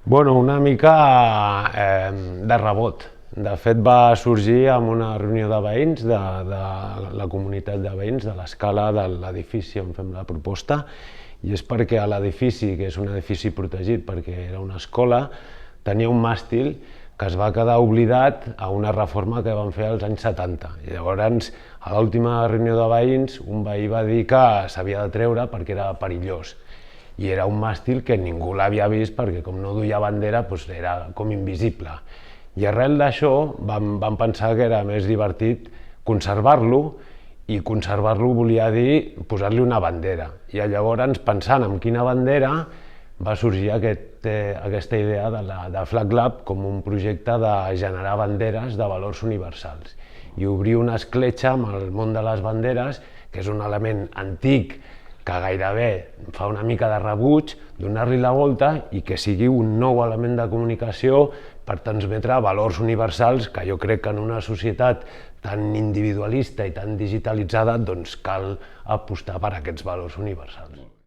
Bueno, una mica de rebot. De fet, va sorgir en una reunió de veïns, de la comunitat de veïns, de l'escala de l'edifici on fem la proposta, i és perquè a l'edifici, que és un edifici protegit perquè era una escola, tenia un màstil que es va quedar oblidat a una reforma que van fer als anys 70. I llavors, a l'última reunió de veïns, un veí va dir que s'havia de treure perquè era perillós. I era un màstil que ningú l'havia vist perquè com no duia bandera era com invisible. I arrel d'això vam pensar que era més divertit conservar-lo, i conservar-lo volia dir posar-li una bandera. I llavors, pensant en quina bandera, va sorgir aquesta idea de Flag Lab com un projecte de generar banderes de valors universals i obrir una escletxa amb el món de les banderes, que és un element antic que gairebé fa una mica de rebuig, donar-li la volta i que sigui un nou element de comunicació per transmetre valors universals que jo crec que en una societat tan individualista i tan digitalitzada doncs cal apostar per aquests valors universals.